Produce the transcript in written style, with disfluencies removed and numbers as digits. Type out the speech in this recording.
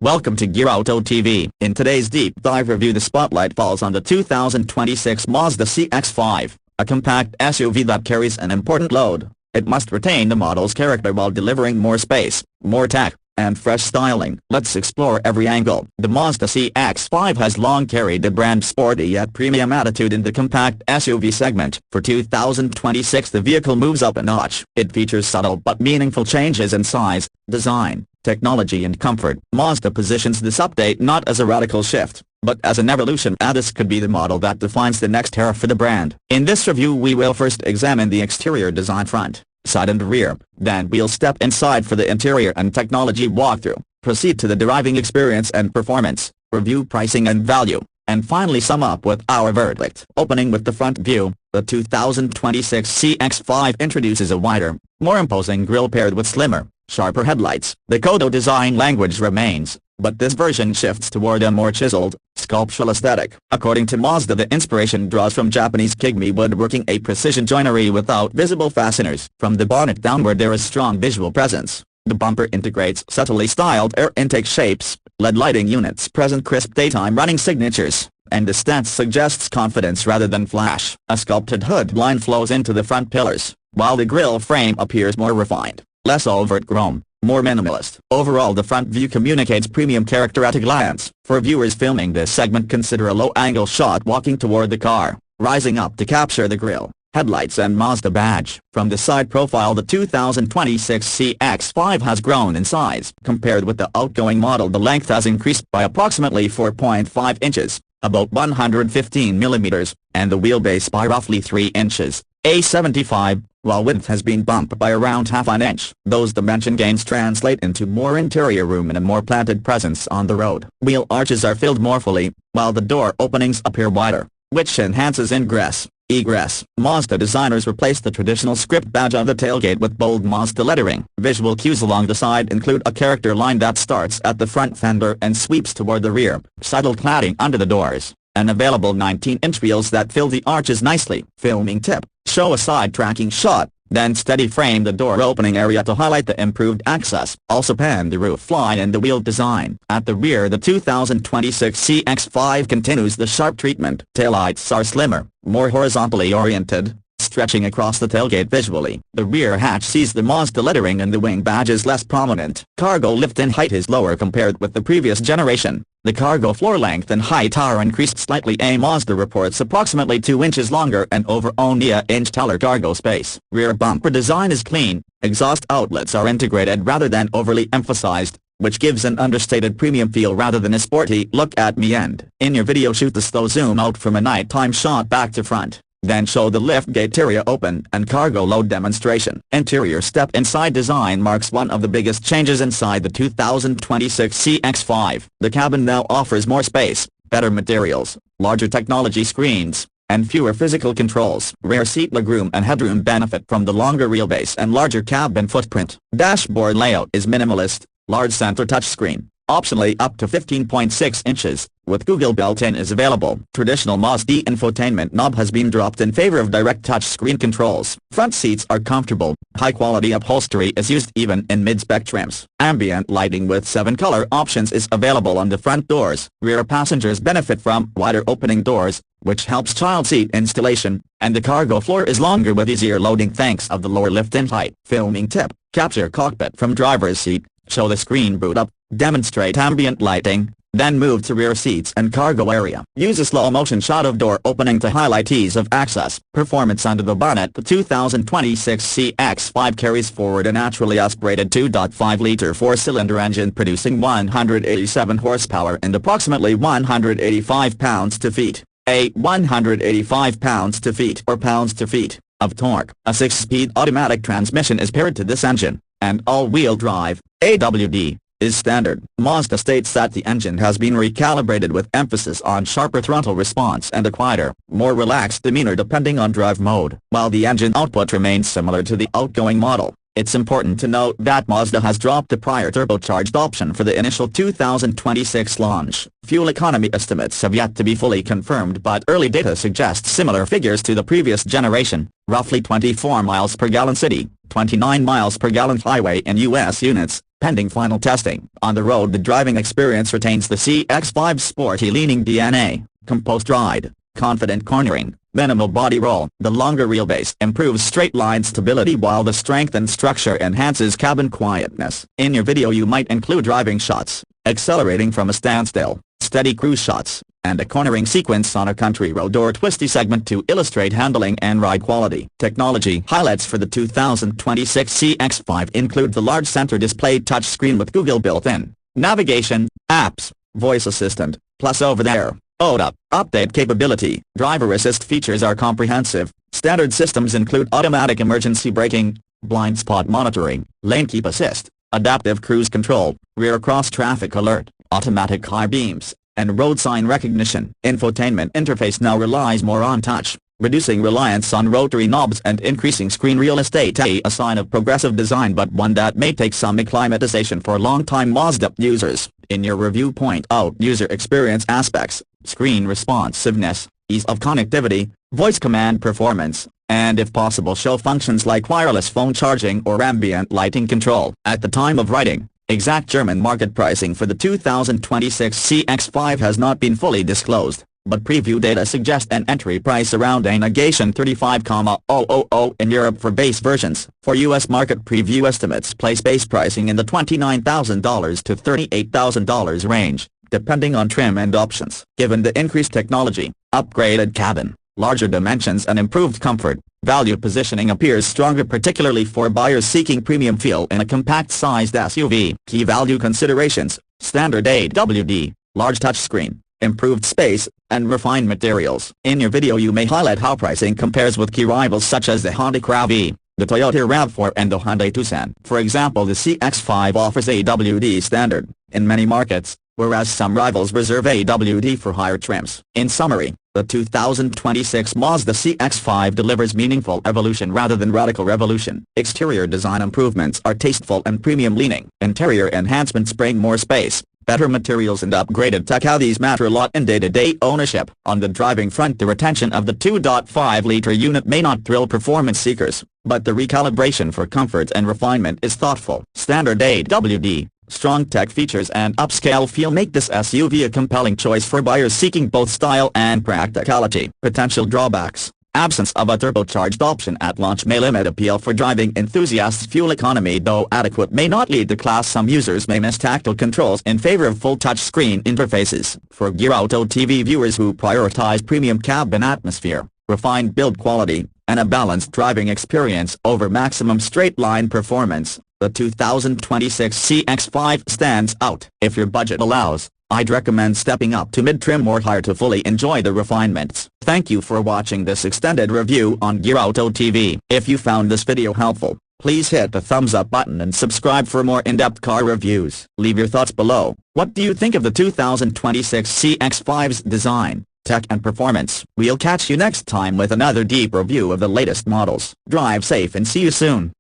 Welcome to Gear Auto TV. In today's deep dive review, the spotlight falls on the 2026 Mazda CX-5, a compact SUV that carries an important load. It must retain the model's character while delivering more space, more tech, and fresh styling. Let's explore every angle. The Mazda CX-5 has long carried the brand's sporty yet premium attitude in the compact SUV segment. For 2026, the vehicle moves up a notch. It features subtle but meaningful changes in size, design, technology and comfort. Mazda positions this update not as a radical shift, but as an evolution, and this could be the model that defines the next era for the brand. In this review we will first examine the exterior design, front, side and rear, then we'll step inside for the interior and technology walkthrough, proceed to the driving experience and performance, review pricing and value, and finally sum up with our verdict. Opening with the front view, the 2026 CX-5 introduces a wider, more imposing grille paired with slimmer, sharper headlights. The Kodo design language remains, but this version shifts toward a more chiseled, sculptural aesthetic. According to Mazda, the inspiration draws from Japanese kigami woodworking, a precision joinery without visible fasteners. From the bonnet downward there is strong visual presence. The bumper integrates subtly styled air intake shapes, LED lighting units present crisp daytime running signatures, and the stance suggests confidence rather than flash. A sculpted hood line flows into the front pillars, while the grille frame appears more refined, less overt chrome, more minimalist. Overall, the front view communicates premium character at a glance. For viewers filming this segment, consider a low-angle shot walking toward the car, rising up to capture the grille, headlights and Mazda badge. From the side profile, the 2026 CX-5 has grown in size. Compared with the outgoing model, the length has increased by approximately 4.5 inches, about 115 millimeters, and the wheelbase by roughly 3 inches, A75, while width has been bumped by around half an inch. Those dimension gains translate into more interior room and a more planted presence on the road. Wheel arches are filled more fully, while the door openings appear wider, which enhances ingress, egress. Mazda designers replaced the traditional script badge on the tailgate with bold Mazda lettering. Visual cues along the side include a character line that starts at the front fender and sweeps toward the rear, subtle cladding under the doors, and available 19-inch wheels that fill the arches nicely. Filming tip: show a side tracking shot, then steady frame the door opening area to highlight the improved access. Also pan the roof line and the wheel design. At the rear, the 2026 CX-5 continues the sharp treatment. Taillights are slimmer, more horizontally oriented, stretching across the tailgate visually. The rear hatch sees the Mazda lettering and the wing badge is less prominent. Cargo lift in height is lower compared with the previous generation. The cargo floor length and height are increased slightly. A Mazda reports approximately 2 inches longer and over only an inch taller cargo space. Rear bumper design is clean. Exhaust outlets are integrated rather than overly emphasized, which gives an understated premium feel rather than a sporty look at me end. In your video, shoot the slow zoom out from a nighttime shot back to front. Then show the liftgate area open and cargo load demonstration. Interior step inside design marks one of the biggest changes inside the 2026 CX-5. The cabin now offers more space, better materials, larger technology screens, and fewer physical controls. Rear seat legroom and headroom benefit from the longer wheelbase and larger cabin footprint. Dashboard layout is minimalist, large center touchscreen, optionally up to 15.6 inches, with Google built-in is available. Traditional Mazda infotainment knob has been dropped in favor of direct touchscreen controls. Front seats are comfortable. High-quality upholstery is used even in mid-spec trims. Ambient lighting with 7 color options is available on the front doors. Rear passengers benefit from wider opening doors, which helps child seat installation, and the cargo floor is longer with easier loading thanks of the lower lift-in height. Filming tip: capture cockpit from driver's seat, show the screen boot up, demonstrate ambient lighting, then move to rear seats and cargo area. Use a slow-motion shot of door opening to highlight ease of access. Performance under the bonnet: the 2026 CX-5 carries forward a naturally aspirated 2.5-liter 4-cylinder engine producing 187 horsepower and approximately 185 pounds-to-feet. 185 pounds-to-feet or pounds-to-feet of torque. A 6-speed automatic transmission is paired to this engine, and all-wheel drive (AWD) is standard. Mazda states that the engine has been recalibrated with emphasis on sharper throttle response and a quieter, more relaxed demeanor depending on drive mode. While the engine output remains similar to the outgoing model, it's important to note that Mazda has dropped the prior turbocharged option for the initial 2026 launch. Fuel economy estimates have yet to be fully confirmed, but early data suggests similar figures to the previous generation, roughly 24 miles per gallon city, 29 miles per gallon highway in U.S. units, pending final testing. On the road the driving experience retains the CX-5's sporty leaning DNA, composed ride, confident cornering, minimal body roll. The longer wheelbase improves straight-line stability while the strengthened structure enhances cabin quietness. In your video you might include driving shots, accelerating from a standstill, steady cruise shots, and a cornering sequence on a country road or twisty segment to illustrate handling and ride quality. Technology highlights for the 2026 CX-5 include the large center display touchscreen with Google built-in, navigation, apps, voice assistant, plus over-the-air OTA update capability. Driver assist features are comprehensive. Standard systems include automatic emergency braking, blind spot monitoring, lane keep assist, adaptive cruise control, rear cross traffic alert, automatic high beams, and road sign recognition. Infotainment interface now relies more on touch, reducing reliance on rotary knobs and increasing screen real estate. A sign of progressive design, but one that may take some acclimatization for long-time Mazda users. In your review point out user experience aspects, screen responsiveness, ease of connectivity, voice command performance, and if possible show functions like wireless phone charging or ambient lighting control. At the time of writing, exact German market pricing for the 2026 CX-5 has not been fully disclosed, but preview data suggest an entry price around a negation 35,000 in Europe for base versions. For U.S. market preview estimates place base pricing in the $29,000 to $38,000 range, depending on trim and options. Given the increased technology, upgraded cabin, larger dimensions and improved comfort, value positioning appears stronger, particularly for buyers seeking premium feel in a compact-sized SUV. Key value considerations: standard AWD, large touchscreen, improved space, and refined materials. In your video you may highlight how pricing compares with key rivals such as the Honda CR-V, the Toyota RAV4 and the Hyundai Tucson. For example, the CX-5 offers AWD standard in many markets, whereas some rivals reserve AWD for higher trims. In summary, the 2026 Mazda CX-5 delivers meaningful evolution rather than radical revolution. Exterior design improvements are tasteful and premium-leaning. Interior enhancements bring more space, better materials and upgraded tech. How these matter a lot in day-to-day ownership. On the driving front, the retention of the 2.5-liter unit may not thrill performance seekers, but the recalibration for comfort and refinement is thoughtful. Standard AWD, strong tech features and upscale feel make this SUV a compelling choice for buyers seeking both style and practicality. Potential drawbacks: absence of a turbocharged option at launch may limit appeal for driving enthusiasts. Fuel economy, though adequate, may not lead to class. Some users may miss tactile controls in favor of full touchscreen interfaces. For Gear Auto TV viewers who prioritize premium cabin atmosphere, refined build quality, and a balanced driving experience over maximum straight-line performance, the 2026 CX-5 stands out. If your budget allows, I'd recommend stepping up to mid-trim or higher to fully enjoy the refinements. Thank you for watching this extended review on Gear Auto TV. If you found this video helpful, please hit the thumbs up button and subscribe for more in-depth car reviews. Leave your thoughts below. What do you think of the 2026 CX-5's design, tech and performance? We'll catch you next time with another deep review of the latest models. Drive safe and see you soon.